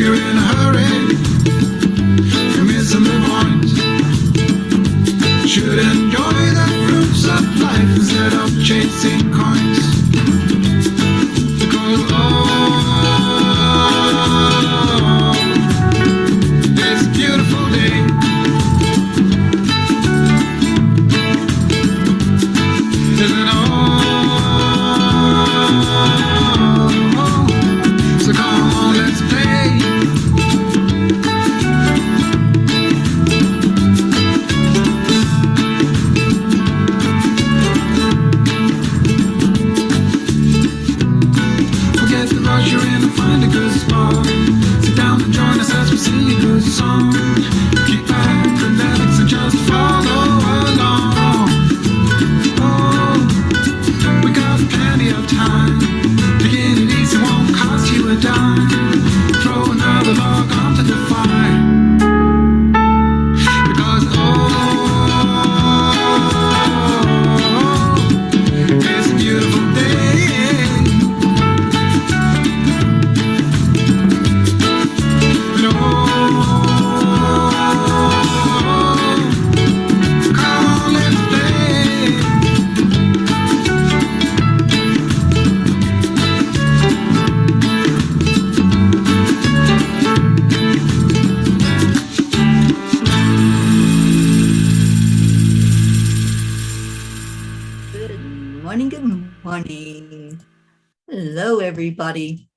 you're in a hurry, you're missing the point. Should enjoy the fruits of life instead of chasing coins. Cause it's a beautiful day. Isn't it all? So come on, let's play. Forget the rush you're in and find a good spot. Sit down and join us as we sing a good song. Keep back the lyrics and just follow along. Oh, we got plenty of time. Taking it easy won't cost you a dime. Throw another log onto the fire. Because it's a beautiful day. And come on, let's play. Good morning, good morning. Hello, everybody.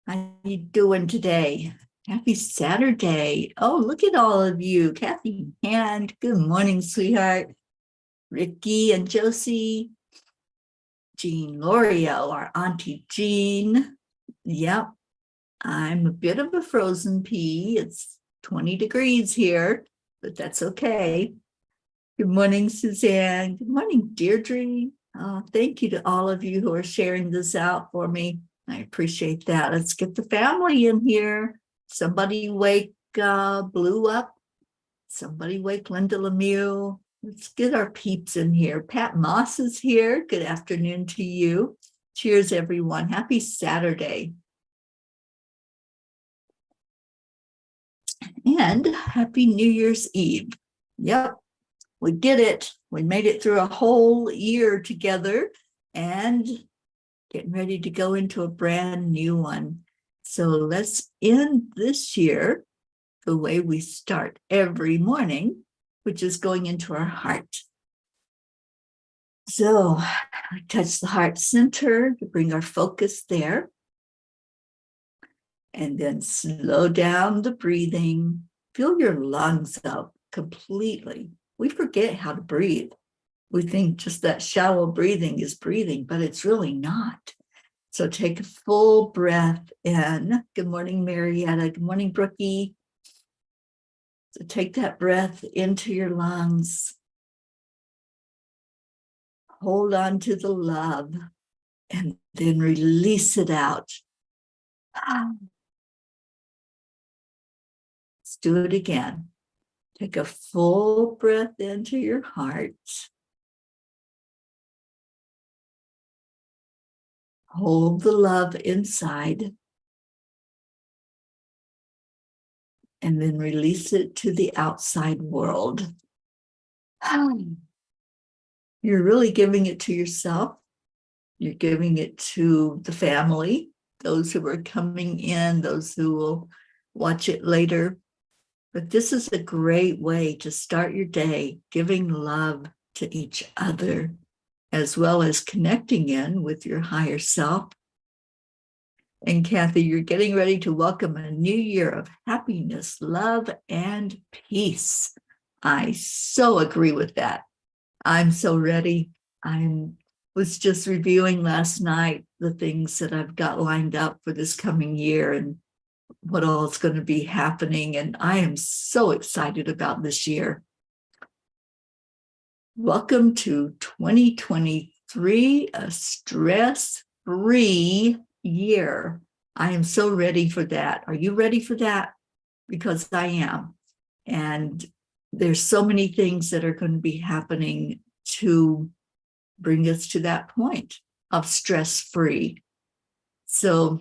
How you doing today? Happy Saturday. Oh, look at all of you. Kathy Hand, good morning, sweetheart. Ricky and Josie. Jean Lorio, our Auntie Jean. Yep, I'm a bit of a frozen pea. It's 20 degrees here, but that's okay. Good morning, Suzanne. Good morning, Deirdre. Thank you to all of you who are sharing this out for me. I appreciate that. Let's get the family in here. Somebody wake Blue up. Somebody wake Linda Lemieux. Let's get our peeps in here. Pat Moss is here. Good afternoon to you. Cheers, everyone. Happy Saturday. And happy New Year's Eve. Yep. We did it. We made it through a whole year together and getting ready to go into a brand new one. So let's end this year the way we start every morning, which is going into our heart. So I touch the heart center to bring our focus there. And then slow down the breathing. Fill your lungs up completely. We forget how to breathe. We think just that shallow breathing is breathing, but it's really not. So take a full breath in. Good morning, Marietta. Good morning, Brookie. So take that breath into your lungs. Hold on to the love and then release it out. Let's do it again. Take a full breath into your heart. Hold the love inside. And then release it to the outside world. You're really giving it to yourself. You're giving it to the family, those who are coming in, those who will watch it later. But this is a great way to start your day, giving love to each other, as well as connecting in with your higher self. And Kathy, you're getting ready to welcome a new year of happiness, love, and peace. I so agree with that. I'm so ready. I was just reviewing last night the things that I've got lined up for this coming year and what all is going to be happening. And I am so excited about this year. Welcome to 2023, a stress-free year. I am so ready for that. Are you ready for that? Because I am. And there's so many things that are going to be happening to bring us to that point of stress-free. So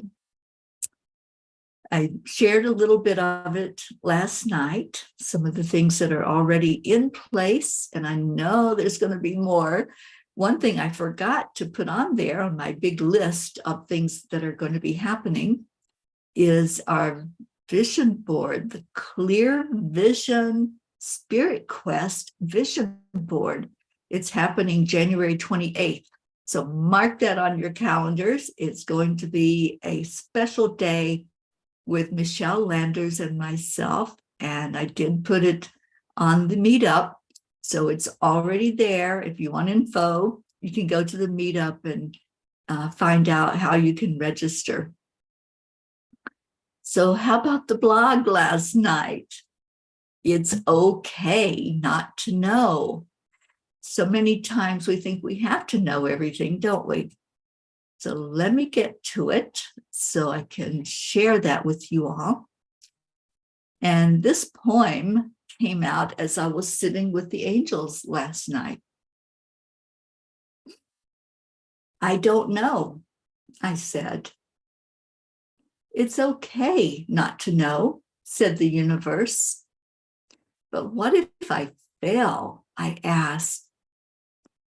I shared a little bit of it last night, some of the things that are already in place, and I know there's going to be more. One thing I forgot to put on there on my big list of things that are going to be happening is our vision board, the Clear Vision Spirit Quest Vision Board. It's happening January 28th. So mark that on your calendars. It's going to be a special day with Michelle Landers and myself. And I did put it on the meetup. So it's already there. If you want info, you can go to the meetup and find out how you can register. So how about the blog last night? It's okay not to know. So many times we think we have to know everything, don't we? So let me get to it so I can share that with you all. And this poem came out as I was sitting with the angels last night. I don't know, I said. It's okay not to know, said the universe. But what if I fail? I asked.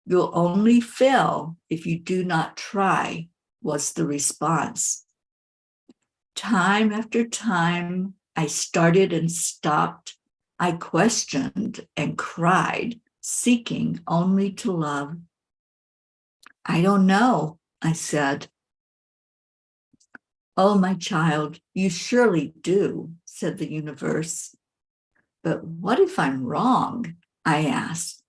You'll only fail if you do not try, was the response. Time after time, I started and stopped. I questioned and cried, seeking only to love. I don't know, I said. Oh, my child, you surely do, said the universe. But what if I'm wrong? I asked.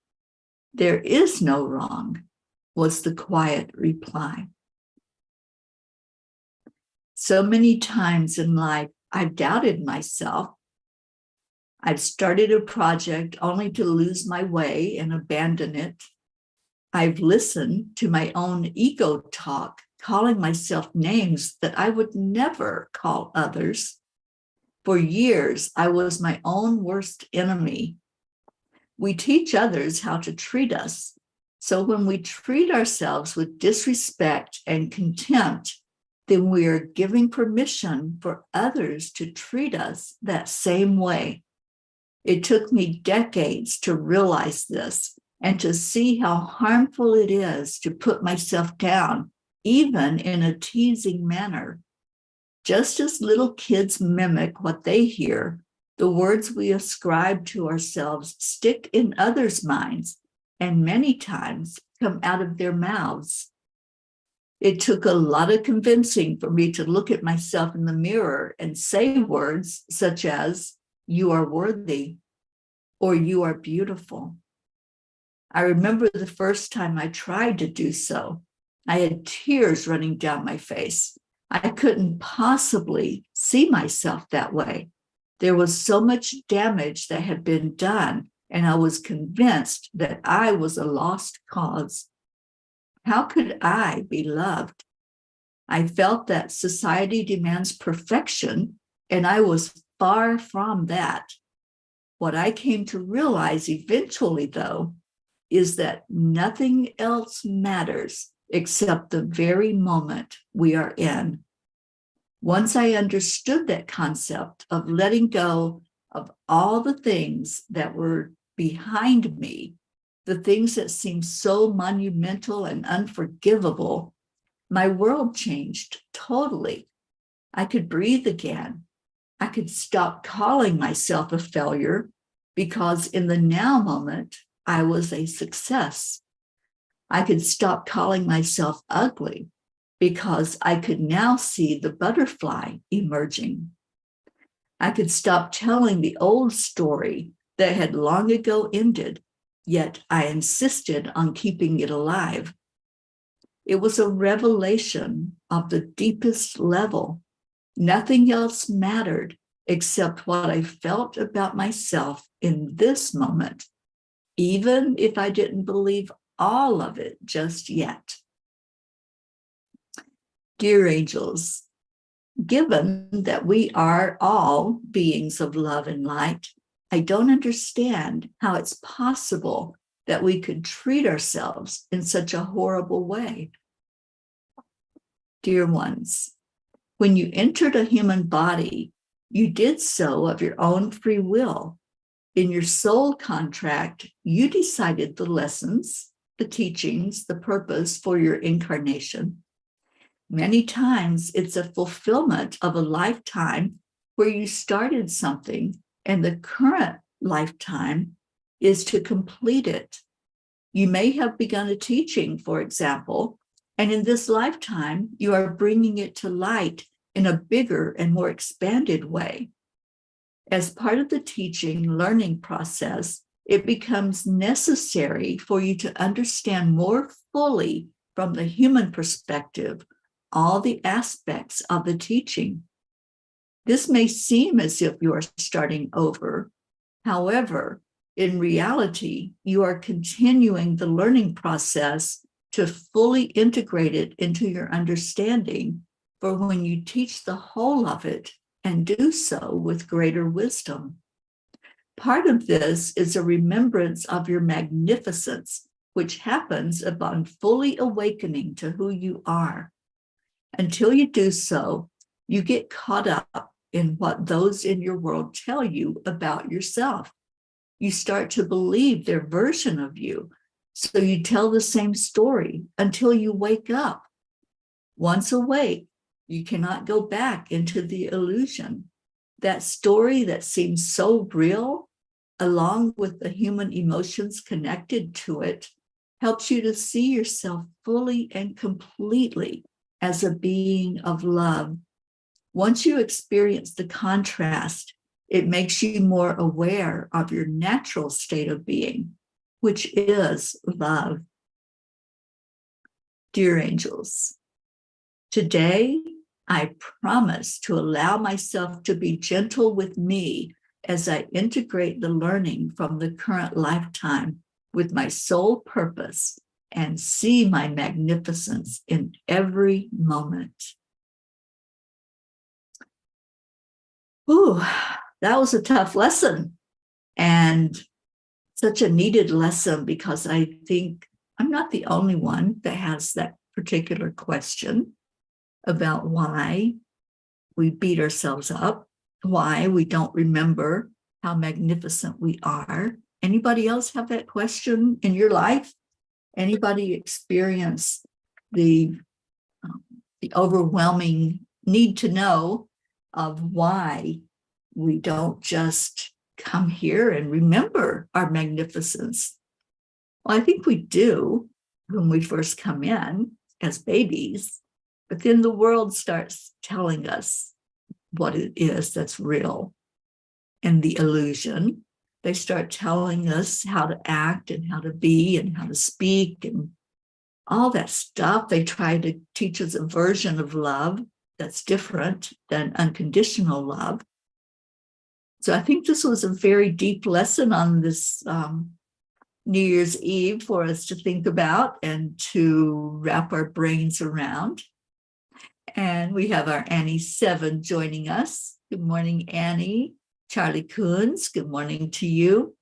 There is no wrong, was the quiet reply. So many times in life, I've doubted myself. I've started a project only to lose my way and abandon it. I've listened to my own ego talk, calling myself names that I would never call others. For years, I was my own worst enemy. We teach others how to treat us. So when we treat ourselves with disrespect and contempt, then we are giving permission for others to treat us that same way. It took me decades to realize this and to see how harmful it is to put myself down, even in a teasing manner. Just as little kids mimic what they hear, the words we ascribe to ourselves stick in others' minds and many times come out of their mouths. It took a lot of convincing for me to look at myself in the mirror and say words such as, "You are worthy," or "You are beautiful." I remember the first time I tried to do so. I had tears running down my face. I couldn't possibly see myself that way. There was so much damage that had been done, and I was convinced that I was a lost cause. How could I be loved? I felt that society demands perfection, and I was far from that. What I came to realize eventually, though, is that nothing else matters except the very moment we are in. Once I understood that concept of letting go of all the things that were behind me, the things that seemed so monumental and unforgivable, my world changed totally. I could breathe again. I could stop calling myself a failure because in the now moment, I was a success. I could stop calling myself ugly because I could now see the butterfly emerging. I could stop telling the old story that had long ago ended, yet I insisted on keeping it alive. It was a revelation of the deepest level. Nothing else mattered except what I felt about myself in this moment, even if I didn't believe all of it just yet. Dear angels, given that we are all beings of love and light, I don't understand how it's possible that we could treat ourselves in such a horrible way. Dear ones, When you entered a human body, you did so of your own free will. In your soul contract, you decided the lessons, the teachings, the purpose for your incarnation. Many times it's a fulfillment of a lifetime where you started something, and the current lifetime is to complete it. You may have begun a teaching, for example, and in this lifetime, you are bringing it to light in a bigger and more expanded way. As part of the teaching learning process, it becomes necessary for you to understand more fully from the human perspective all the aspects of the teaching. This may seem as if you are starting over. However, in reality, you are continuing the learning process to fully integrate it into your understanding for when you teach the whole of it and do so with greater wisdom. Part of this is a remembrance of your magnificence, which happens upon fully awakening to who you are. Until you do so, you get caught up in what those in your world tell you about yourself. You start to believe their version of you, so you tell the same story until you wake up. Once awake, you cannot go back into the illusion. That story that seems so real, along with the human emotions connected to it, helps you to see yourself fully and completely as a being of love. Once you experience the contrast, it makes you more aware of your natural state of being, which is love. Dear angels, today I promise to allow myself to be gentle with me as I integrate the learning from the current lifetime with my sole purpose and see my magnificence in every moment. Ooh, that was a tough lesson, and such a needed lesson, because I think I'm not the only one that has that particular question about why we beat ourselves up, why we don't remember how magnificent we are. Anybody else have that question in your life? Anybody experience the overwhelming need to know of why we don't just come here and remember our magnificence? Well, I think we do when we first come in as babies, but then the world starts telling us what it is that's real and the illusion. They start telling us how to act and how to be and how to speak and all that stuff. They try to teach us a version of love that's different than unconditional love. So I think this was a very deep lesson on this New Year's Eve for us to think about and to wrap our brains around. And we have our Annie 7 joining us. Good morning, Annie. Charlie Coons, good morning to you.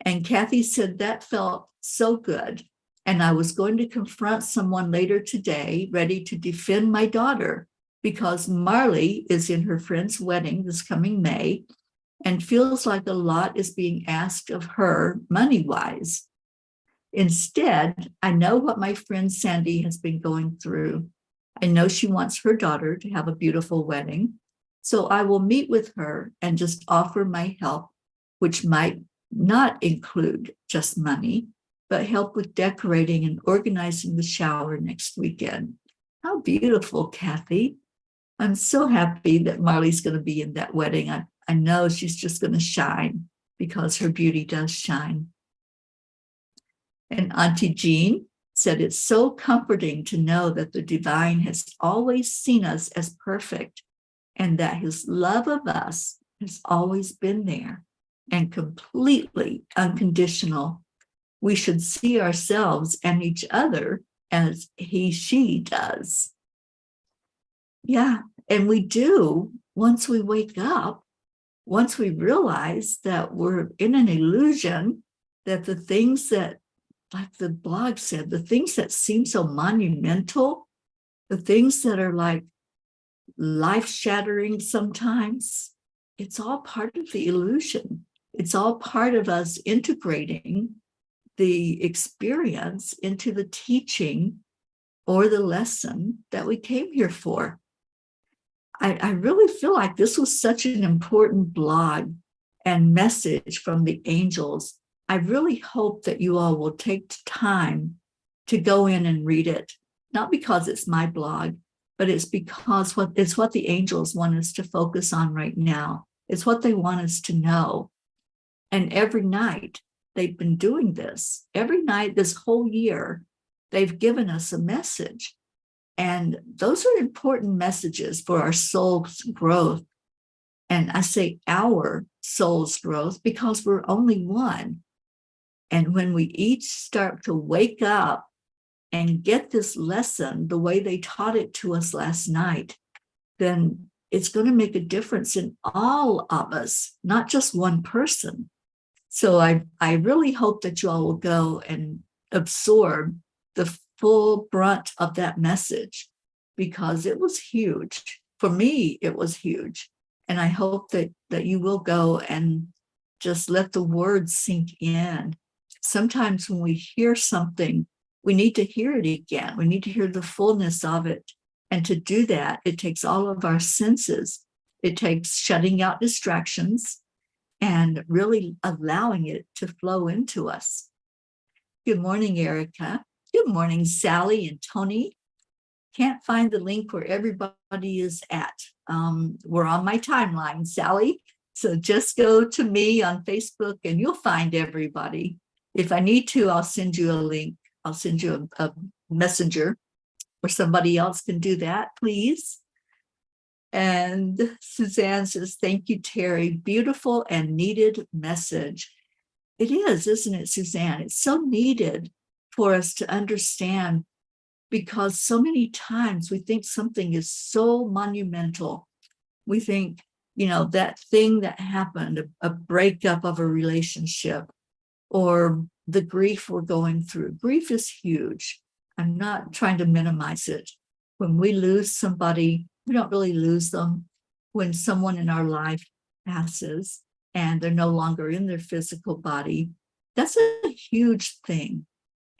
And Kathy said that felt so good. And I was going to confront someone later today, ready to defend my daughter, because Marley is in her friend's wedding this coming May and feels like a lot is being asked of her money-wise. Instead, I know what my friend Sandy has been going through. I know she wants her daughter to have a beautiful wedding. So I will meet with her and just offer my help, which might not include just money, but help with decorating and organizing the shower next weekend. How beautiful, Kathy. I'm so happy that Marley's going to be in that wedding. I know she's just going to shine because her beauty does shine. And Auntie Jean said, it's so comforting to know that the divine has always seen us as perfect and that his love of us has always been there and completely unconditional. We should see ourselves and each other as she does. Yeah, and we do once we wake up, once we realize that we're in an illusion, that the things that, like the blog said, the things that seem so monumental, the things that are like life-shattering sometimes. It's all part of the illusion. It's all part of us integrating the experience into the teaching or the lesson that we came here for. I really feel like this was such an important blog and message from the angels. I really hope that you all will take time to go in and read it, not because it's my blog, but it's because it's what the angels want us to focus on right now. It's what they want us to know. And every night they've been doing this. Every night this whole year, they've given us a message. And those are important messages for our soul's growth. And I say our soul's growth because we're only one. And when we each start to wake up and get this lesson the way they taught it to us last night, then it's going to make a difference in all of us, not just one person. So I really hope that you all will go and absorb the full brunt of that message, because it was huge. For me, it was huge. And I hope that you will go and just let the words sink in. Sometimes when we hear something, we need to hear it again. We need to hear the fullness of it. And to do that, it takes all of our senses. It takes shutting out distractions and really allowing it to flow into us. Good morning, Erica. Good morning, Sally and Tony. Can't find the link where everybody is at. We're on my timeline, Sally. So just go to me on Facebook and you'll find everybody. If I need to, I'll send you a link. I'll send you a messenger, or somebody else can do that, please. And Suzanne says, thank you, Teri. Beautiful and needed message. It is, isn't it, Suzanne? It's so needed for us to understand, because so many times we think something is so monumental. We think, that thing that happened, a breakup of a relationship, or the grief we're going through. Grief is huge. I'm not trying to minimize it. When we lose somebody, we don't really lose them. When someone in our life passes and they're no longer in their physical body, that's a huge thing.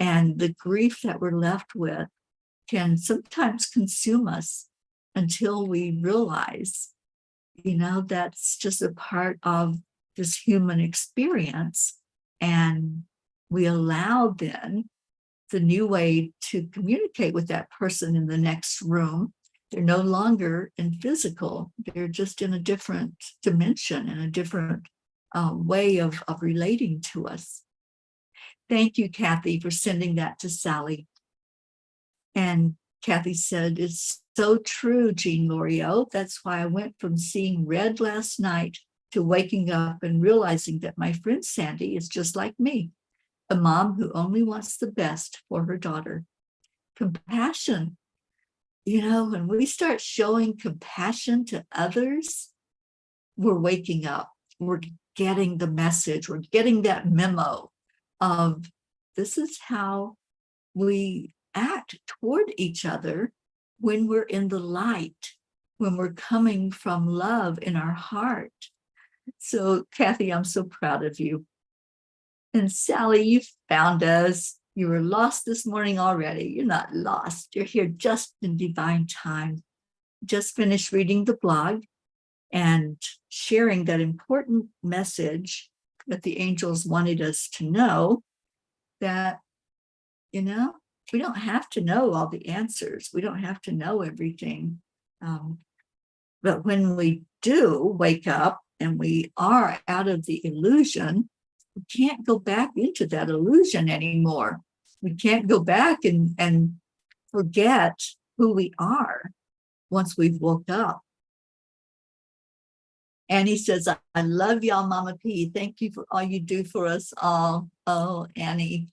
And the grief that we're left with can sometimes consume us until we realize, that's just a part of this human experience. And we allow then the new way to communicate with that person in the next room. They're no longer in physical, they're just in a different dimension and a different way of relating to us. Thank you, Kathy, for sending that to Sally. And Kathy said, it's so true, Jean Loriot. That's why I went from seeing red last night to waking up and realizing that my friend Sandy is just like me, a mom who only wants the best for her daughter. Compassion. When we start showing compassion to others, we're waking up. We're getting the message. We're getting that memo of this is how we act toward each other when we're in the light, when we're coming from love in our heart. So, Kathy, I'm so proud of you. And Sally, you found us. You were lost this morning already. You're not lost. You're here just in divine time. Just finished reading the blog and sharing that important message that the angels wanted us to know, that, we don't have to know all the answers. We don't have to know everything. But when we do wake up and we are out of the illusion, we can't go back into that illusion anymore. We can't go back and forget who we are once we've woke up. Annie says, I love y'all, Mama P. Thank you for all you do for us all. Oh, Annie,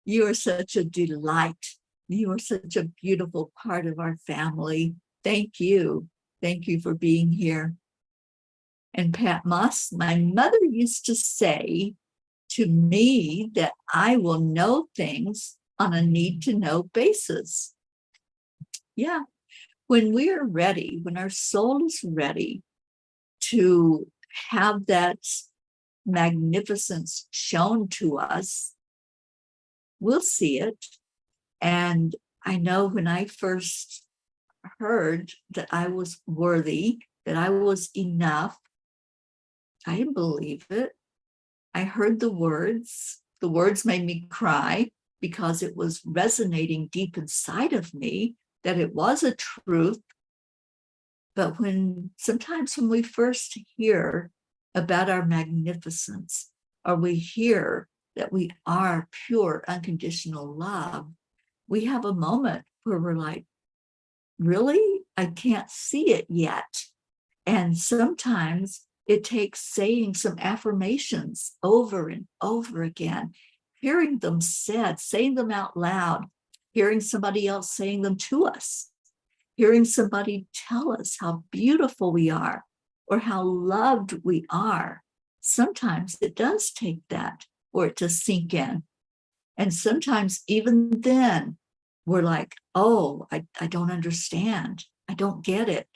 you are such a delight. You are such a beautiful part of our family. Thank you. Thank you for being here. And Pat Moss, my mother used to say to me that I will know things on a need-to-know basis. Yeah, when we're ready, when our soul is ready to have that magnificence shown to us, we'll see it. And I know when I first heard that I was worthy, that I was enough, I didn't believe it. I heard the words. The words made me cry because it was resonating deep inside of me that it was a truth. But sometimes when we first hear about our magnificence, or we hear that we are pure, unconditional love, we have a moment where we're like, really? I can't see it yet. And sometimes it takes saying some affirmations over and over again, hearing them said, saying them out loud, hearing somebody else saying them to us, hearing somebody tell us how beautiful we are or how loved we are. Sometimes it does take that for it to sink in. And sometimes even then, we're like, oh, I don't understand. I don't get it.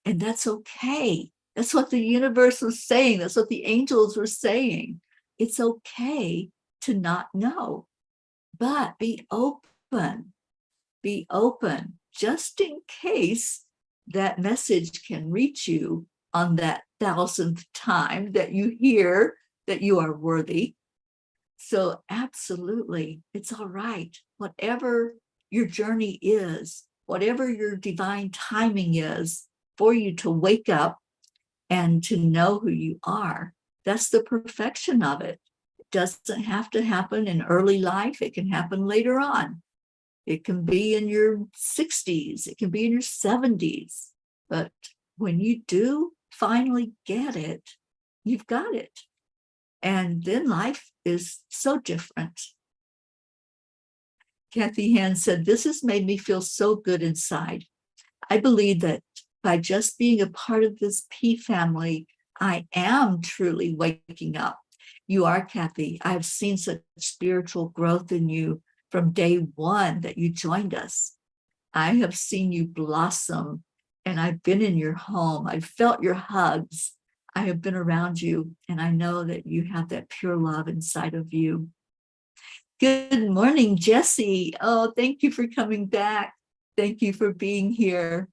And that's okay. That's what the universe was saying. That's what the angels were saying. It's okay to not know, but be open. Be open just in case that message can reach you on that 1,000th time that you hear that you are worthy. So absolutely, it's all right. Whatever your journey is, whatever your divine timing is for you to wake up and to know who you are, that's the perfection of it. It doesn't have to happen in early life. It can happen later on. It can be in your 60s. It can be in your 70s. But when you do finally get it, you've got it. And then life is so different. Kathy Hand said, this has made me feel so good inside. I believe that by just being a part of this P family, I am truly waking up. You are, Kathy. I've seen such spiritual growth in you from day one that you joined us. I have seen you blossom, and I've been in your home. I've felt your hugs. I have been around you, and I know that you have that pure love inside of you. Good morning, Jessie. Oh, thank you for coming back. Thank you for being here.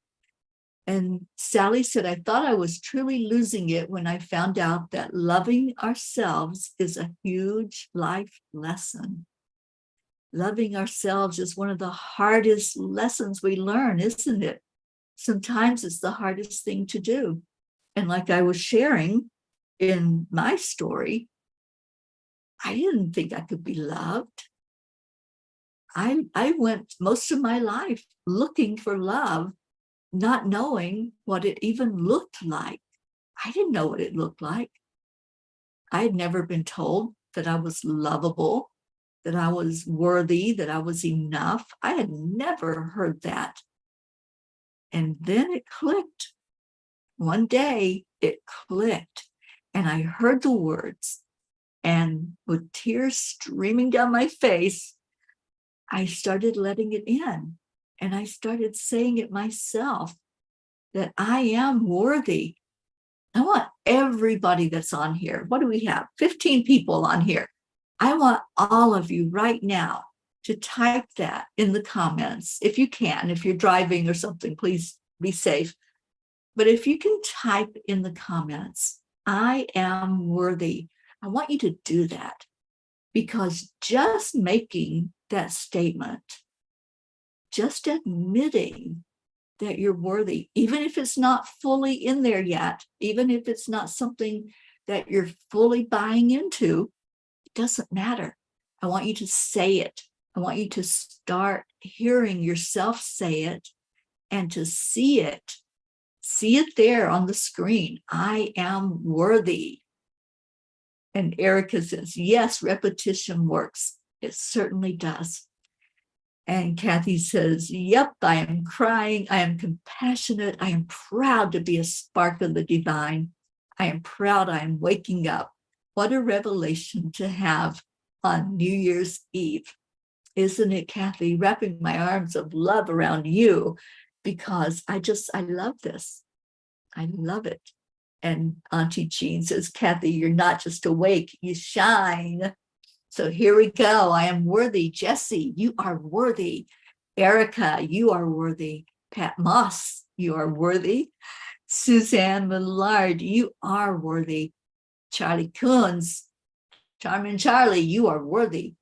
And Sally said, I thought I was truly losing it when I found out that loving ourselves is a huge life lesson. Loving ourselves is one of the hardest lessons we learn, isn't it? Sometimes it's the hardest thing to do. And like I was sharing in my story, I didn't think I could be loved. I went most of my life looking for love, not knowing what it even looked like. I didn't know what it looked like. I had never been told that I was lovable, that I was worthy, that I was enough. I had never heard that. And then it clicked. One day it clicked, and I heard the words, and with tears streaming down my face, I started letting it in, and I started saying it myself, that I am worthy. I want everybody that's on here. What do we have? 15 people on here. I want all of you right now to type that in the comments. If you can, if you're driving or something, please be safe. But if you can type in the comments, I am worthy. I want you to do that, because just making that statement, just admitting that you're worthy, even if it's not fully in there yet, even if it's not something that you're fully buying into, it doesn't matter. I want you to say it. I want you to start hearing yourself say it and to see it. See it there on the screen. I am worthy. And Erica says, yes, repetition works. It certainly does. And Kathy says, yep, I am crying. I am compassionate. I am proud to be a spark of the divine. I am proud I am waking up. What a revelation to have on New Year's Eve. Isn't it, Kathy? Wrapping my arms of love around you because I love this. I love it. And Auntie Jean says, Kathy, you're not just awake, you shine. So here we go. I am worthy. Jessie, you are worthy. Erica, you are worthy. Pat Moss, you are worthy. Suzanne Millard, you are worthy. Charlie Coons, Charmin Charlie, you are worthy.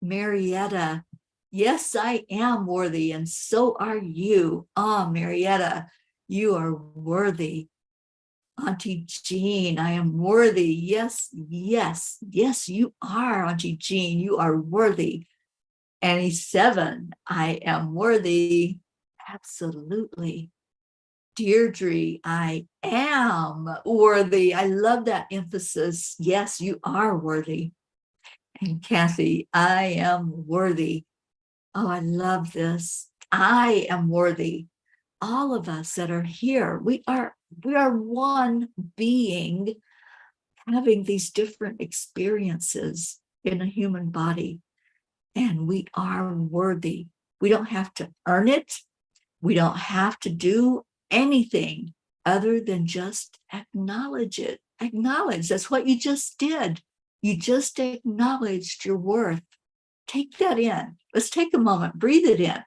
Marietta, yes, I am worthy, and so are you. Ah, Marietta, you are worthy. Auntie Jean, I am worthy. Yes, yes, yes, you are, Auntie Jean, you are worthy. Annie 7, I am worthy. Absolutely. Deirdre, I am worthy. I love that emphasis. Yes, you are worthy. And Kathy, I am worthy. Oh, I love this. I am worthy. All of us that are here, we are one being having these different experiences in a human body, and we are worthy. We don't have to earn it. We don't have to do anything other than just acknowledge it. Acknowledge. That's what you just did. You just acknowledged your worth. Take that in. Let's take a moment. Breathe it in.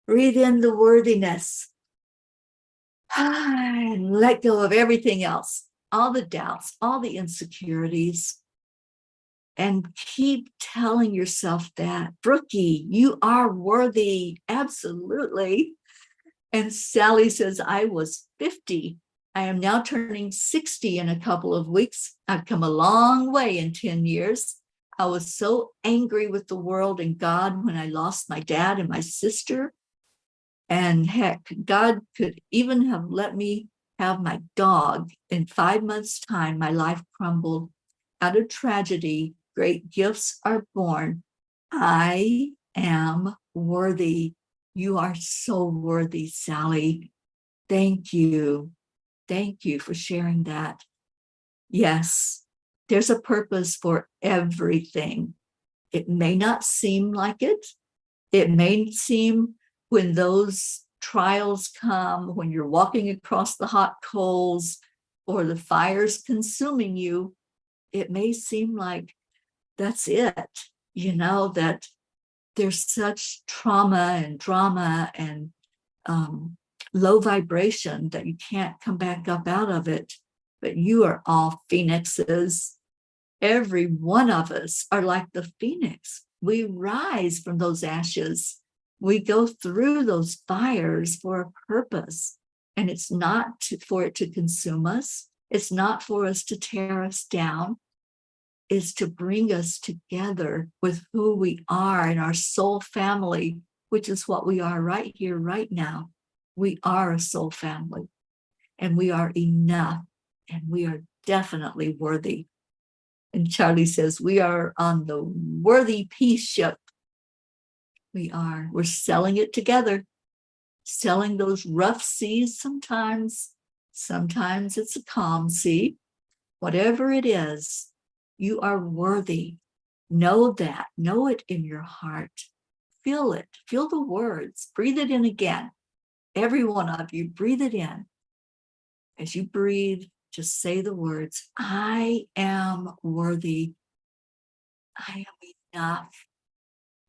Breathe in the worthiness. And let go of everything else, all the doubts, all the insecurities. And keep telling yourself that, Brookie, you are worthy. Absolutely. And Sally says, I was 50. I am now turning 60 in a couple of weeks. I've come a long way in 10 years. I was so angry with the world and God when I lost my dad and my sister. And heck, God could even have let me have my dog. In 5 months' time, my life crumbled. Out of tragedy, great gifts are born. I am worthy. You are so worthy, Sally. Thank you. Thank you for sharing that. Yes, there's a purpose for everything. It may not seem like it. It may seem when those trials come, when you're walking across the hot coals or the fire's consuming you, it may seem like that's it, that there's such trauma and drama and low vibration that you can't come back up out of it. But you are all phoenixes. Every one of us are like the phoenix. We rise from those ashes. We go through those fires for a purpose. And it's not for it to consume us. It's not for us to tear us down. It's to bring us together with who we are in our soul family, which is what we are right here, right now. We are a soul family, and we are enough, and we are definitely worthy. And Charlie says, we are on the worthy peace ship. We are. We're sailing it together, sailing those rough seas sometimes. Sometimes it's a calm sea. Whatever it is, you are worthy. Know that. Know it in your heart. Feel it. Feel the words. Breathe it in again. Every one of you, breathe it in. As you breathe, just say the words, I am worthy. I am enough,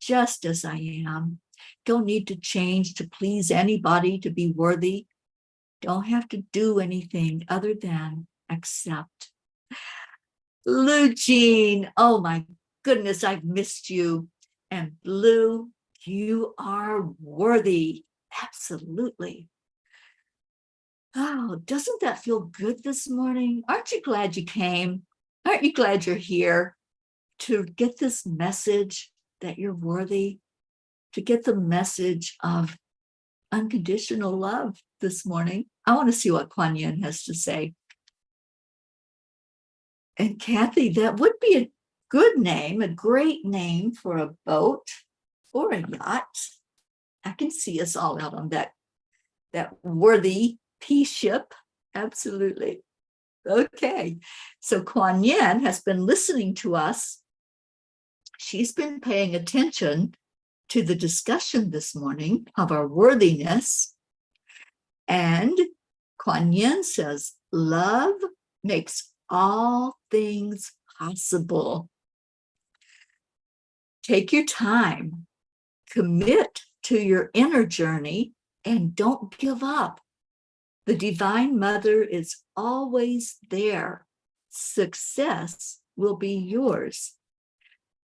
just as I am. Don't need to change to please anybody to be worthy. Don't have to do anything other than accept. Lou Jean, oh my goodness, I've missed you. And Blue, you are worthy. Absolutely. Oh, doesn't that feel good this morning? Aren't you glad you came? Aren't you glad you're here to get this message that you're worthy, to get the message of unconditional love this morning? I want to see what Kuan Yin has to say. And Kathy, that would be a good name, a great name for a boat or a yacht. I can see us all out on that worthy peace ship. Absolutely. Okay. So Kuan Yin has been listening to us. She's been paying attention to the discussion this morning of our worthiness. And Kuan Yin says, love makes all things possible. Take your time, commit to your inner journey, and don't give up. The Divine Mother is always there. Success will be yours.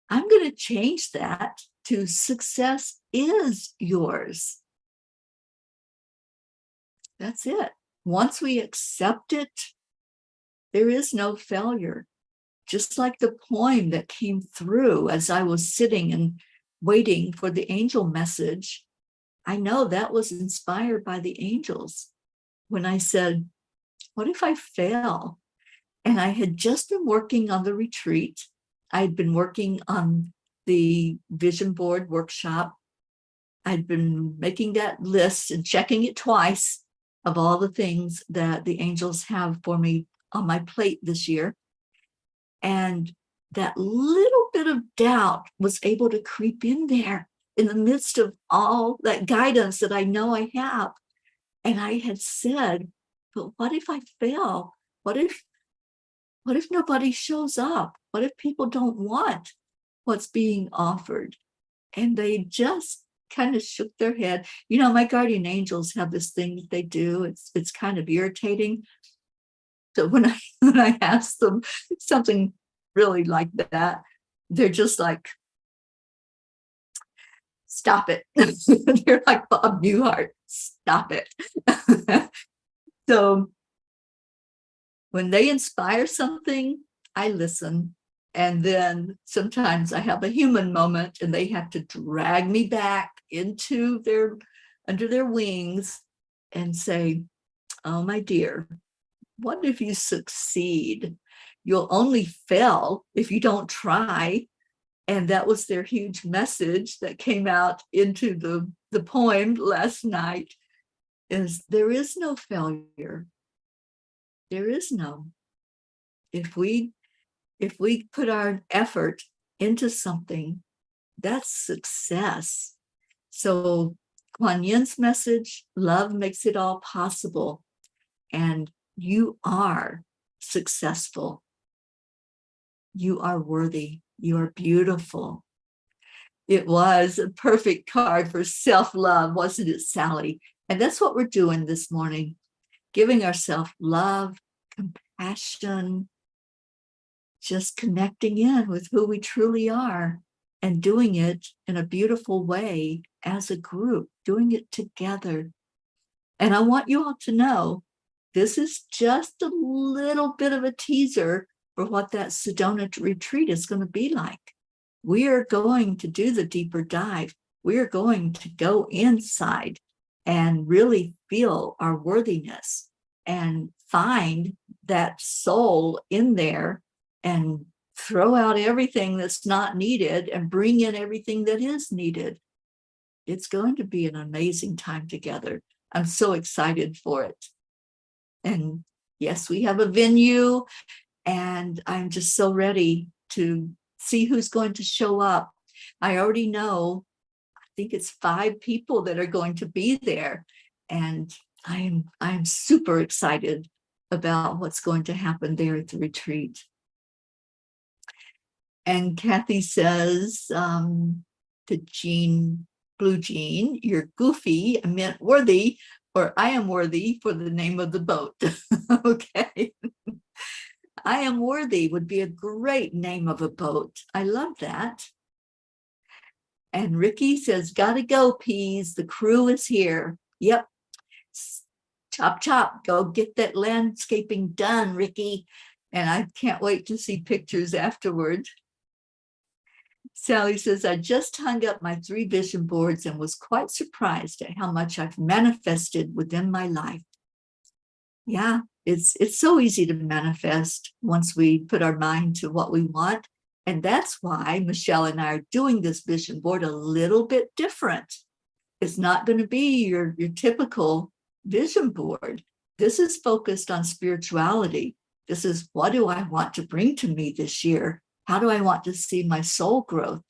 I'm going to change that to success is yours. That's it. Once we accept it, there is no failure. Just like the poem that came through as I was sitting and waiting for the angel message, I know that was inspired by the angels. When I said, what if I fail? And I had just been working on the retreat. I'd been working on the vision board workshop. I'd been making that list and checking it twice of all the things that the angels have for me on my plate this year. And that little bit of doubt was able to creep in there in the midst of all that guidance that I know I have. And I had said, but what if I fail? What if nobody shows up? What if people don't want what's being offered? And they just kind of shook their head. You know, my guardian angels have this thing that they do. It's kind of irritating. So when I ask them something really like that, they're just like, stop it. They're like Bob Newhart, stop it. So when they inspire something, I listen. And then sometimes I have a human moment and they have to drag me back into under their wings and say, oh, my dear, what if you succeed? You'll only fail if you don't try. And that was their huge message that came out into the poem last night, is there is no failure. There is no. If we put our effort into something, that's success. So Kuan Yin's message, love makes it all possible. And you are successful. You are worthy. You are beautiful. It was a perfect card for self-love, wasn't it, Sally? And that's what we're doing this morning, giving ourselves love, compassion, just connecting in with who we truly are and doing it in a beautiful way as a group, doing it together. And I want you all to know, this is just a little bit of a teaser for what that Sedona retreat is going to be like. We are going to do the deeper dive. We are going to go inside and really feel our worthiness and find that soul in there and throw out everything that's not needed and bring in everything that is needed. It's going to be an amazing time together. I'm so excited for it. And yes, we have a venue, and I'm just so ready to see who's going to show up. I already know, I think it's 5 people that are going to be there. And I'm super excited about what's going to happen there at the retreat. And Kathy says to Jean, Blue Jean, you're goofy. I meant worthy, or I am worthy for the name of the boat. Okay. I am worthy would be a great name of a boat. I love that. And Ricky says, gotta go, Peas. The crew is here. Yep. Chop, chop. Go get that landscaping done, Ricky. And I can't wait to see pictures afterward. Sally says, I just hung up my 3 vision boards and was quite surprised at how much I've manifested within my life. Yeah, it's so easy to manifest once we put our mind to what we want. And that's why Michelle and I are doing this vision board a little bit different. It's not going to be your typical vision board. This is focused on spirituality. This is, what do I want to bring to me this year? How do I want to see my soul growth?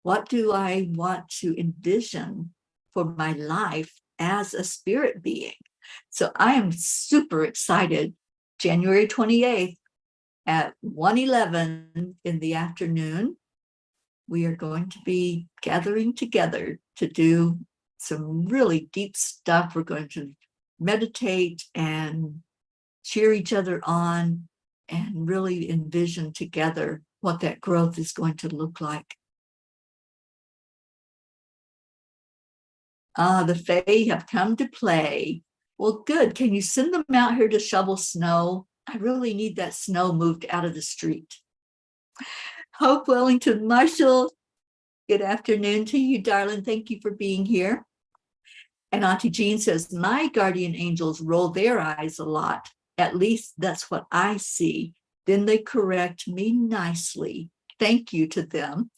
What do I want to envision for my life as a spirit being? So I am super excited. January 28th at 1:11 in the afternoon, we are going to be gathering together to do some really deep stuff. We're going to meditate and cheer each other on and really envision together what that growth is going to look like. The Fae have come to play. Well, good. Can you send them out here to shovel snow? I really need that snow moved out of the street. Hope Wellington Marshall, good afternoon to you, darling. Thank you for being here. And Auntie Jean says, my guardian angels roll their eyes a lot. At least that's what I see. Then they correct me nicely. Thank you to them.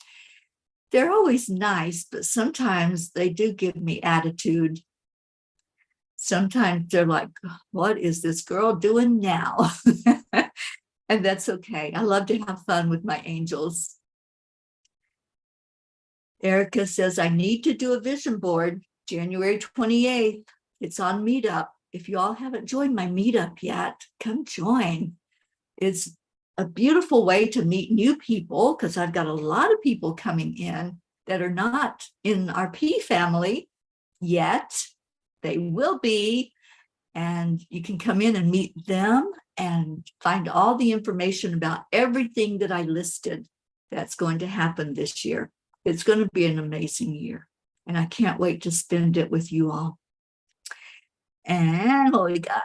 They're always nice, but sometimes they do give me attitude. Sometimes they're like, what is this girl doing now? And that's okay. I love to have fun with my angels. Erica says, I need to do a vision board, January 28th. It's on Meetup. If you all haven't joined my Meetup yet, come join. It's a beautiful way to meet new people because I've got a lot of people coming in that are not in our P family yet. They will be, and you can come in and meet them and find all the information about everything that I listed that's going to happen this year. It's going to be an amazing year, and I can't wait to spend it with you all. And what we got?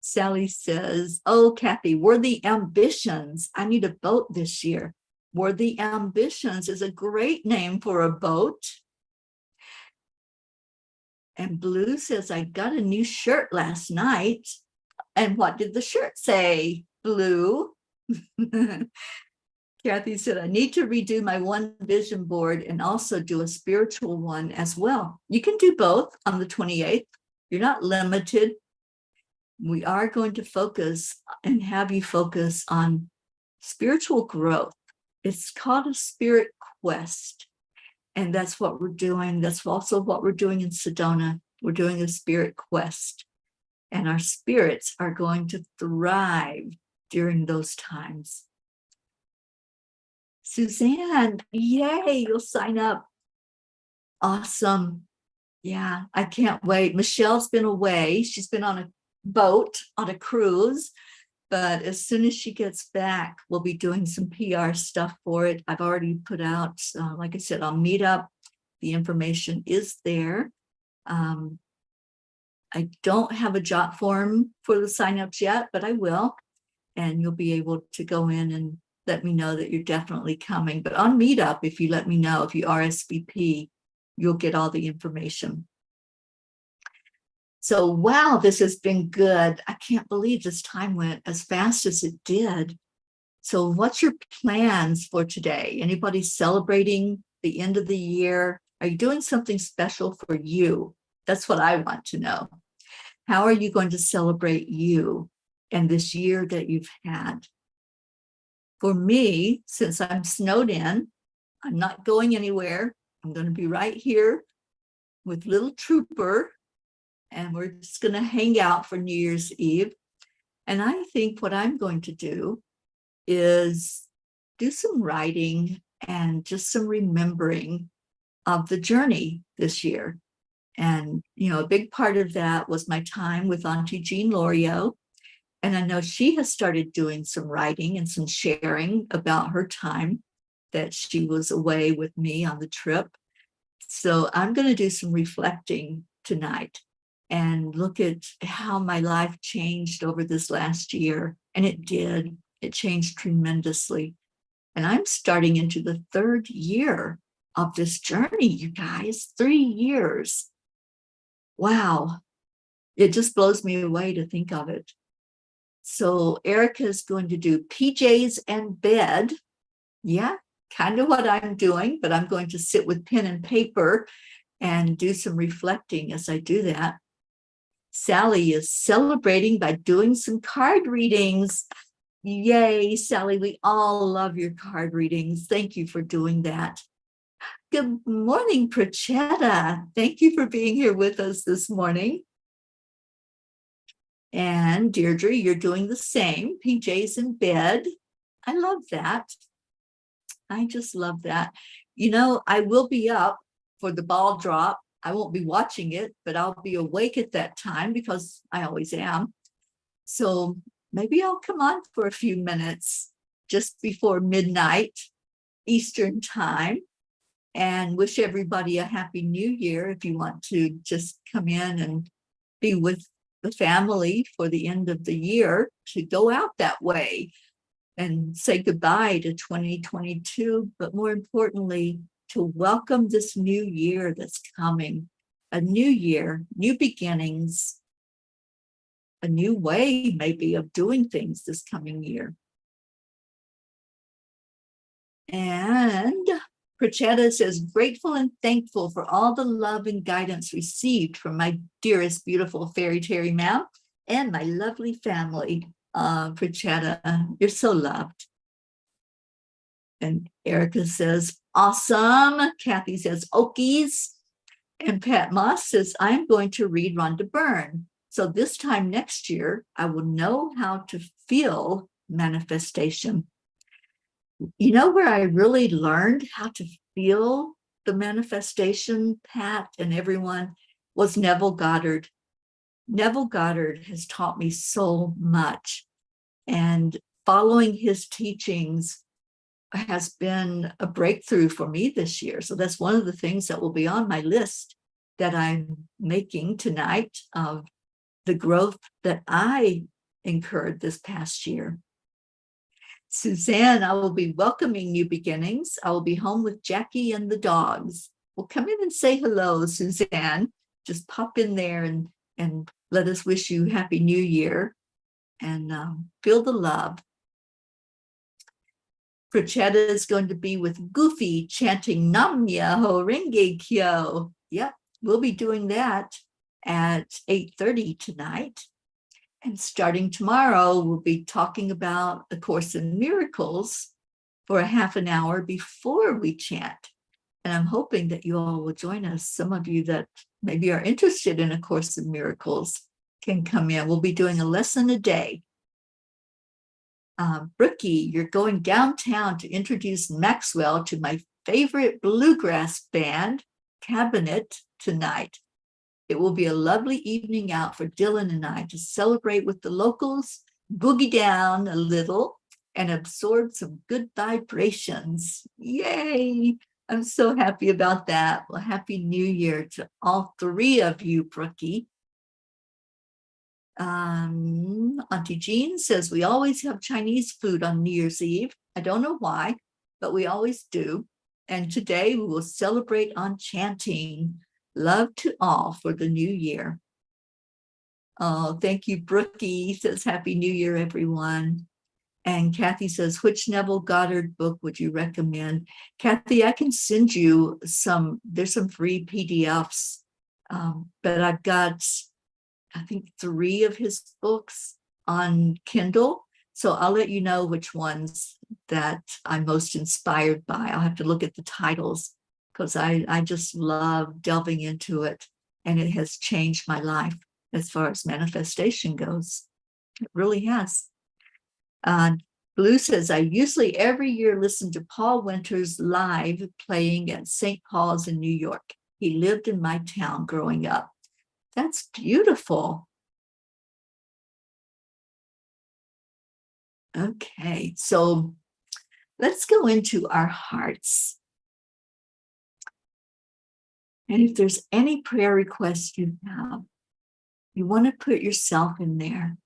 Sally says, oh, Kathy, Worthy Ambitions. I need a boat this year. Worthy Ambitions is a great name for a boat. And Blue says, I got a new shirt last night. And what did the shirt say, Blue? Kathy said, I need to redo my one vision board and also do a spiritual one as well. You can do both on the 28th. You're not limited. We are going to focus and have you focus on spiritual growth. It's called a spirit quest. And that's what we're doing. That's also what we're doing in Sedona. We're doing a spirit quest. And our spirits are going to thrive during those times. Suzanne, yay, you'll sign up. Awesome. Yeah, I can't wait. Michelle's been away. She's been on a boat, on a cruise. But as soon as she gets back, we'll be doing some PR stuff for it. I've already put out, like I said, I'll meet up. The information is there. I don't have a jot form for the signups yet, but I will. And you'll be able to go in and let me know that you're definitely coming. But on Meetup, if you let me know, if you RSVP, you'll get all the information. So, wow, this has been good. I can't believe this time went as fast as it did. So what's your plans for today? Anybody celebrating the end of the year? Are you doing something special for you? That's what I want to know. How are you going to celebrate you and this year that you've had? For me, since I'm snowed in, I'm not going anywhere. I'm going to be right here with little Trooper, and we're just going to hang out for New Year's Eve. And I think what I'm going to do is do some writing and just some remembering of the journey this year. And, you know, a big part of that was my time with Auntie Jean Lorio. And I know she has started doing some writing and some sharing about her time that she was away with me on the trip. So I'm going to do some reflecting tonight and look at how my life changed over this last year. And it did. It changed tremendously. And I'm starting into the third year of this journey, you guys. 3 years. Wow. It just blows me away to think of it. So Erica is going to do PJs and bed. Yeah, kind of what I'm doing, but I'm going to sit with pen and paper and do some reflecting as I do that. Sally is celebrating by doing some card readings. Yay, Sally, we all love your card readings. Thank you for doing that. Good morning, Prachetta. Thank you for being here with us this morning. And Deirdre, you're doing the same. PJ's in bed. I love that. I just love that. You know, I will be up for the ball drop. I won't be watching it, but I'll be awake at that time because I always am. So maybe I'll come on for a few minutes just before midnight Eastern time and wish everybody a happy new year. If you want to just come in and be with the family for the end of the year, to go out that way and say goodbye to 2022, but more importantly, to welcome this new year that's coming. A new year, new beginnings, a new way maybe of doing things this coming year. And Prachetta says, grateful and thankful for all the love and guidance received from my dearest, beautiful fairy Teri ma'am and my lovely family. Prachetta, you're so loved. And Erica says, awesome. Kathy says, okies. And Pat Moss says, I'm going to read Rhonda Byrne. So this time next year, I will know how to feel manifestation. You know where I really learned how to feel the manifestation, Pat and everyone, was Neville Goddard. Neville Goddard has taught me so much. And following his teachings has been a breakthrough for me this year. So that's one of the things that will be on my list that I'm making tonight of the growth that I incurred this past year. Suzanne, I will be welcoming new beginnings. I will be home with Jackie and the dogs. Well, come in and say hello, Suzanne. Just pop in there and let us wish you Happy New Year and feel the love. Prachetta is going to be with Goofy chanting Nam Myoho Renge Kyo. Yep, we'll be doing that at 8:30 tonight. And starting tomorrow, we'll be talking about A Course in Miracles for a half an hour before we chant. And I'm hoping that you all will join us. Some of you that maybe are interested in A Course in Miracles can come in. We'll be doing a lesson a day. Brookie, you're going downtown to introduce Maxwell to my favorite bluegrass band, Cabinet, tonight. It will be a lovely evening out for Dylan and I to celebrate with the locals, boogie down a little, and absorb some good vibrations. Yay! I'm so happy about that. Well, Happy New Year to all three of you, Brookie. Auntie Jean says, we always have Chinese food on New Year's Eve. I don't know why, but we always do. And today we will celebrate on chanting. Love to all for the new year. Oh, thank you, Brookie. Says Happy New Year, everyone. And Kathy says, which Neville Goddard book would you recommend? Kathy, I can send you there's some free PDFs, but I've got, I think, 3 of his books on Kindle. So I'll let you know which ones that I'm most inspired by. I'll have to look at the titles because I just love delving into it. And it has changed my life as far as manifestation goes. It really has. Blue says, I usually every year listen to Paul Winters live playing at St. Paul's in New York. He lived in my town growing up. That's beautiful. Okay, so let's go into our hearts. And if there's any prayer requests you have, you want to put yourself in there.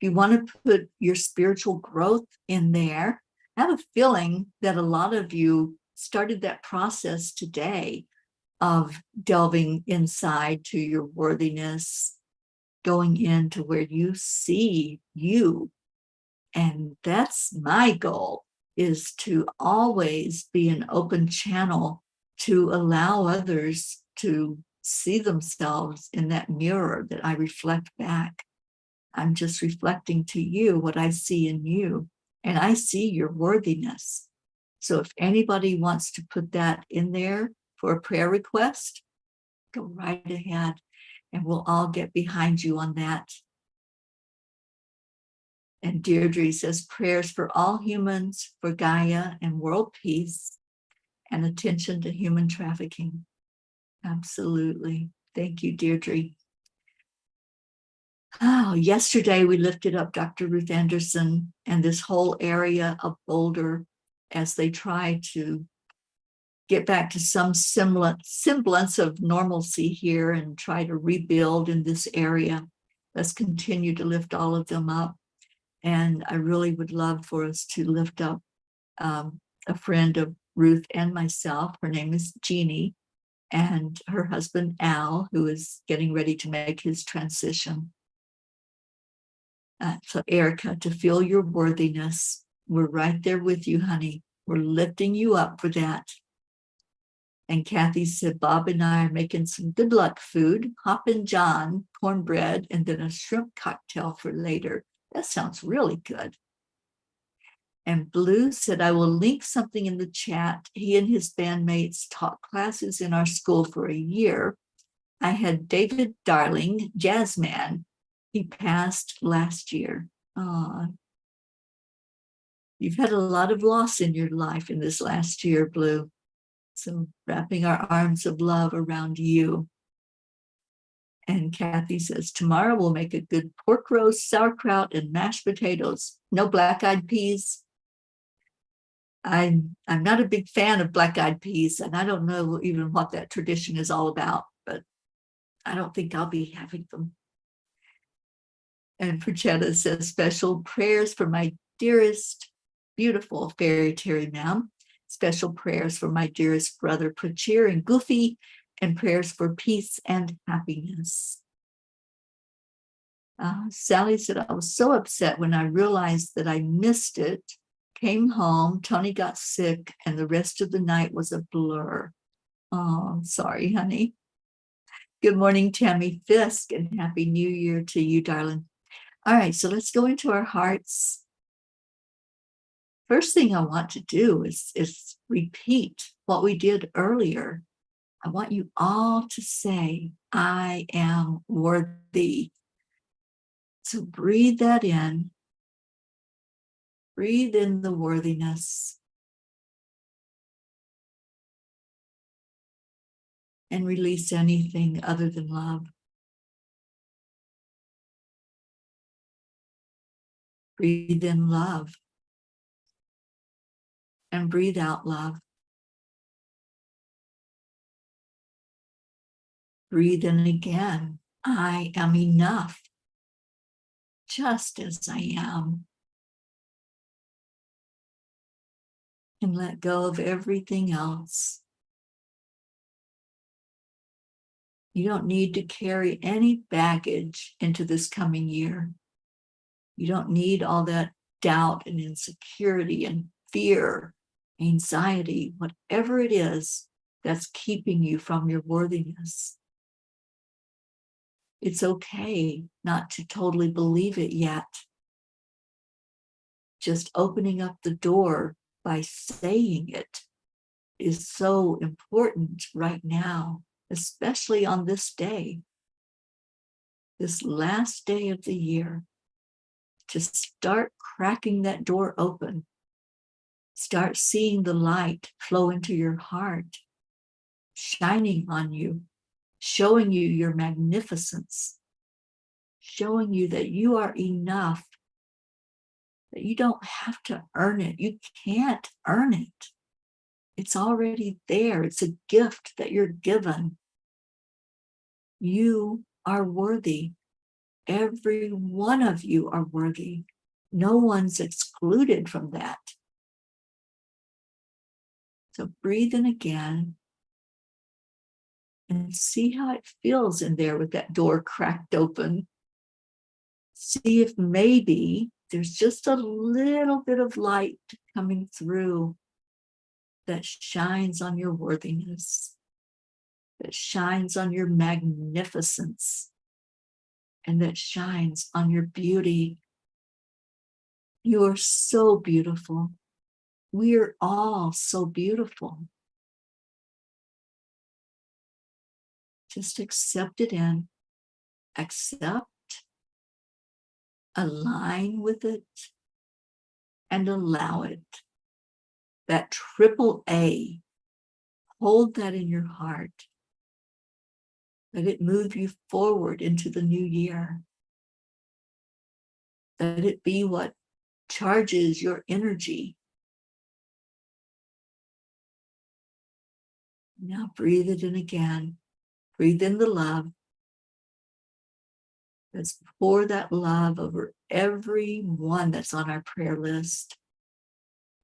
You want to put your spiritual growth in there. I have a feeling that a lot of you started that process today of delving inside to your worthiness, going into where you see you. And that's my goal, is to always be an open channel to allow others to see themselves in that mirror that I reflect back. I'm just reflecting to you what I see in you. And I see your worthiness. So if anybody wants to put that in there for a prayer request, go right ahead and we'll all get behind you on that. And Deirdre says prayers for all humans, for Gaia and world peace, and attention to human trafficking. Absolutely. Thank you, Deirdre. Oh, yesterday we lifted up Dr. Ruth Anderson and this whole area of Boulder as they try to get back to some semblance of normalcy here and try to rebuild in this area. Let's continue to lift all of them up. And I really would love for us to lift up a friend of Ruth and myself. Her name is Jeannie, and her husband, Al, who is getting ready to make his transition. So Erica, to feel your worthiness, we're right there with you, honey. We're lifting you up for that. And Kathy said, Bob and I are making some good luck food, Hoppin' John, cornbread, and then a shrimp cocktail for later. That sounds really good. And Blue said, I will link something in the chat. He and his bandmates taught classes in our school for a year. I had David Darling, jazz man. He passed last year. You've had a lot of loss in your life in this last year, Blue. So wrapping our arms of love around you. And Kathy says, tomorrow we'll make a good pork roast, sauerkraut, and mashed potatoes. No black-eyed peas. I'm not a big fan of black-eyed peas, and I don't know even what that tradition is all about, but I don't think I'll be having them. And Perchetta says, special prayers for my dearest, beautiful fairy Teri ma'am. Special prayers for my dearest brother Prachir and Goofy, and prayers for peace and happiness. Sally said, I was so upset when I realized that I missed it. Came home, Tony got sick, and the rest of the night was a blur. Oh, I'm sorry, honey. Good morning, Tammy Fisk, and Happy New Year to you, darling. All right, so let's go into our hearts. First thing I want to do is repeat what we did earlier. I want you all to say, I am worthy. So breathe that in. Breathe in the worthiness. And release anything other than love. Breathe in love. And breathe out love. Breathe in again. I am enough, just as I am. And let go of everything else. You don't need to carry any baggage into this coming year. You don't need all that doubt and insecurity and fear, anxiety, whatever it is that's keeping you from your worthiness. It's okay not to totally believe it yet. Just opening up the door by saying it is so important right now, especially on this day, this last day of the year, to start cracking that door open. Start seeing the light flow into your heart, shining on you, showing you your magnificence, showing you that you are enough, that you don't have to earn it. You can't earn it. It's already there. It's a gift that you're given. You are worthy. Every one of you are worthy. No one's excluded from that. So breathe in again and see how it feels in there with that door cracked open. See if maybe there's just a little bit of light coming through that shines on your worthiness, that shines on your magnificence, and that shines on your beauty. You are so beautiful. We are all so beautiful. Just accept it in. Accept, align with it, and allow it. That triple A, hold that in your heart. Let it move you forward into the new year. Let it be what charges your energy. Now breathe it in again. Breathe in the love. Let's pour that love over everyone that's on our prayer list.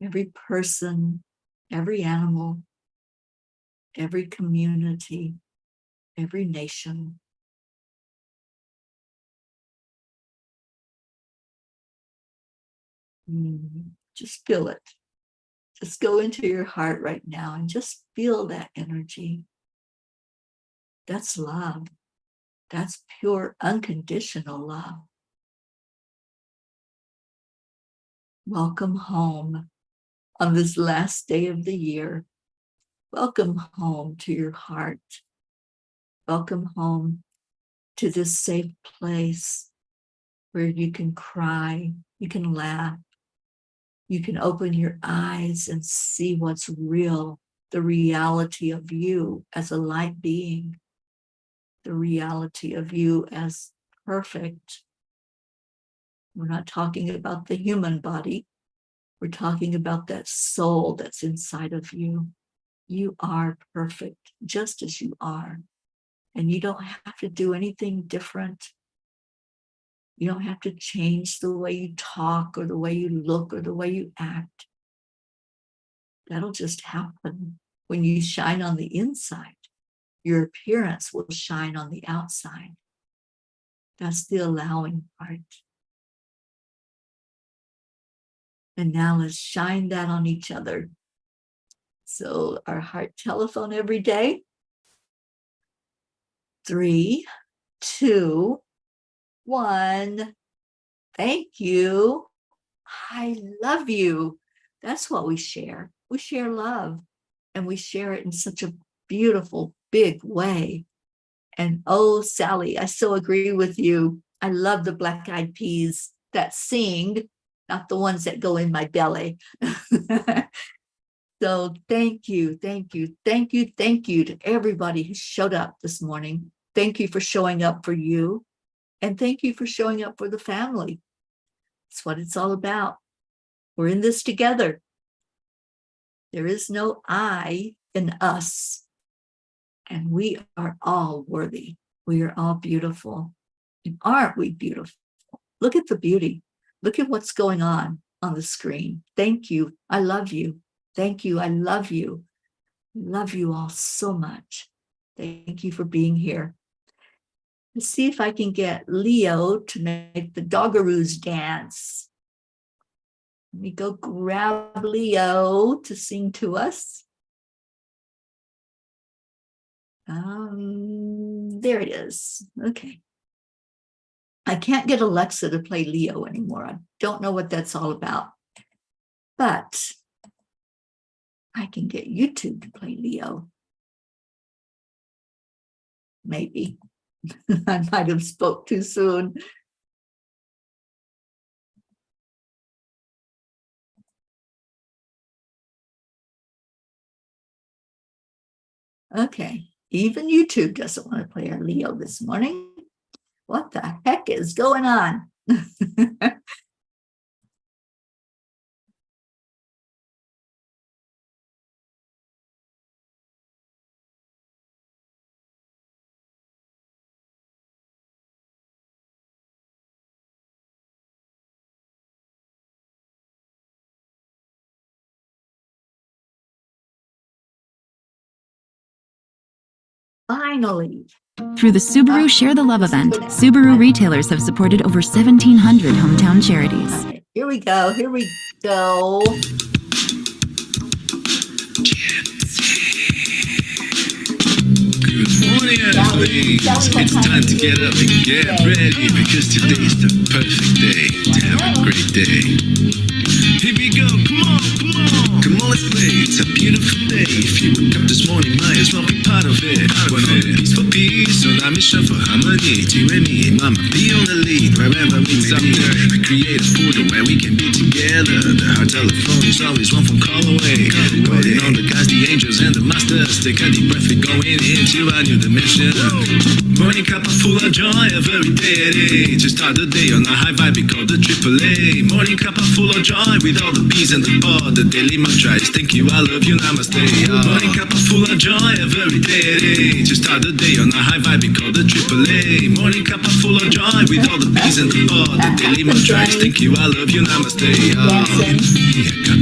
Every person, every animal, every community, every nation. Just feel it. Just go into your heart right now and just feel that energy. That's love. That's pure, unconditional love. Welcome home on this last day of the year. Welcome home to your heart. Welcome home to this safe place where you can cry, you can laugh, you can open your eyes and see what's real, the reality of you as a light being, the reality of you as perfect. We're not talking about the human body. We're talking about that soul that's inside of you. You are perfect just as you are. And you don't have to do anything different. You don't have to change the way you talk or the way you look or the way you act. That'll just happen when you shine on the inside. Your appearance will shine on the outside. That's the allowing part. And now let's shine that on each other. So our heart telephone every day. 3, 2, 1. Thank you. I love you. That's what we share. We share love, and we share it in such a beautiful, big way. And oh, Sally, I so agree with you. I love the Black Eyed Peas that sing, not the ones that go in my belly. So thank you, thank you, thank you, thank you to everybody who showed up this morning. Thank you for showing up for you. And thank you for showing up for the family. That's what it's all about. We're in this together. There is no I in us. And we are all worthy. We are all beautiful. And aren't we beautiful? Look at the beauty. Look at what's going on the screen. Thank you. I love you. Thank you. I love you. Love you all so much. Thank you for being here. Let's see if I can get Leo to make the doggaroos dance. Let me go grab Leo to sing to us. There it is. Okay. I can't get Alexa to play Leo anymore. I don't know what that's all about. But I can get YouTube to play Leo. Maybe. I might have spoke too soon. Okay. Even YouTube doesn't want to play our Leo this morning. What the heck is going on? Finally. Through the Subaru Share the Love event, Subaru retailers have supported over 1,700 hometown charities. Okay, here we go. Here we go. Good morning, athletes. It's time to get up and get ready because today's the perfect day to have a great day. Here we go, come on, come on. Come on, let's play, it's a beautiful day. If you woke up this morning, might as well be part of it. One on the peace for peace, on our mission for harmony. You and me, mama, be on the lead, wherever we may be. We create a portal where we can be together. The heart telephone is always one phone call away. Calling on the guys, the angels and the masters. Take a deep breath, we're going into a new dimension. Morning cup full of joy, every day. To start the day on a high vibe, we call the AAA. Morning cup full of joy, with all the peas and the pod. The daily mantra is thank you, I love you, namaste. Morning cup full of joy, every day. To start the day on a high vibe, we call the AAA. Morning cup full of joy, with all the peas and the pod. The daily mantra is thank you, I love you, namaste. Give me a cup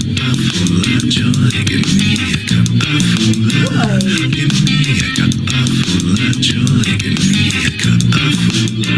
full of joy, give me a cup full of, give me a cup full of joy, give me a cup full of.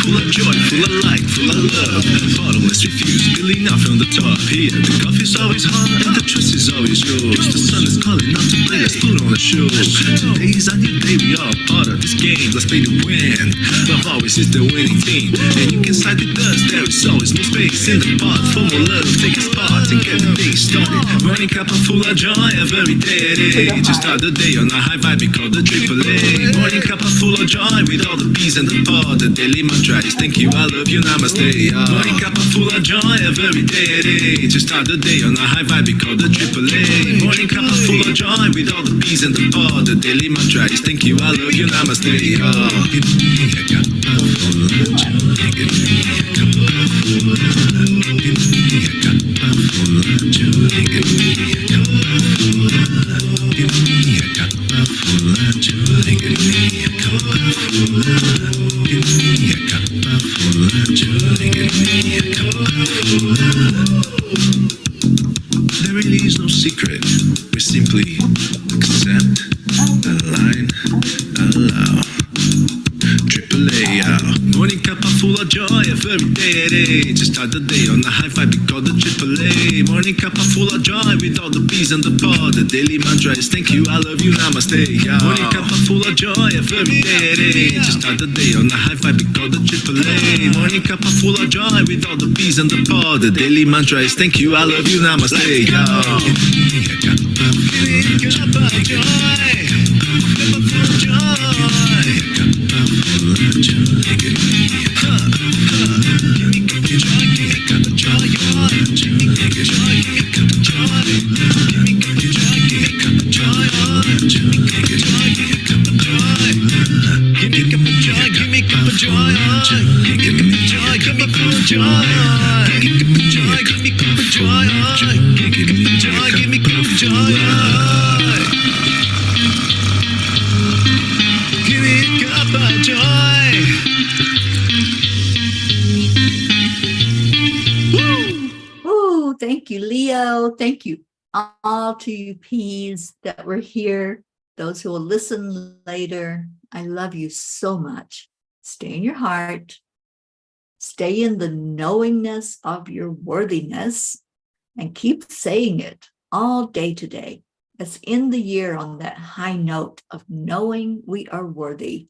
Full of joy, full of light, full of love. Bottomless refuse, spilling out from the top. Here, the coffee's always hot and the trust is always yours. The sun is calling out to play, let's put on a show. Today is a new day, we are part of this game. Let's play to win. Love always is the winning team. And you can side with us, there is always no space in the pot. For more love, take a spot and get the day started. Morning cup full of joy, every day. To start the day on a high vibe, we call the AAA. Morning cup full of joy, with all the peas and the pod. The daily mantra is thank you, I love you, namaste. Morning cup full of joy, every day. To start the day on a high vibe, we call the AAA. Morning cup full of joy, with all the peas and the pod. The daily mantra is thank you, I love you, namaste. Give me a cup full of joy, give me a cup full of love. Give me a cup full of joy, give me a cup full of love. Give me a cup full of joy, give me a cup full of love. Give me a cup full of joy, give me a cup full of love. There really is no secret, we simply accept, align, allow. AAA, morning cup full of joy, every day. To start the day on a high vibe, we call the AAA. Morning cup full of joy, with all the peas and the pod. The daily mantra is thank you, I love you, namaste. Morning cup full of joy, every day. To start the day on a high vibe, we call the AAA. Morning cup full of joy, with all the peas and the pod. The daily mantra is thank you, I love you, namaste. Give me a cup of joy, cup of joy, cup full of joy, give me a cup, give me a cup of joy, give me a cup of joy, give me a joy, give me a cup of joy, give me a cup of joy, give me a cup of joy, give me a joy, give me a cup of joy, give me a cup of joy, give me a cup of joy, give me a cup of joy, give me a cup of joy, give me a cup of joy, give me a cup of joy, give me a cup of joy, give me a cup of joy. Give me a cup of joy. Oh, thank you, Leo. Thank you all to you P's that were here, those who will listen later. I love you so much. Stay in your heart. Stay in the knowingness of your worthiness and keep saying it all day today. Let's end the year on that high note of knowing we are worthy.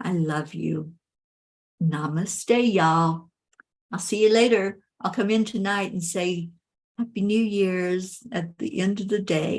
I love you. Namaste, y'all. I'll see you later. I'll come in tonight and say Happy New Year's at the end of the day.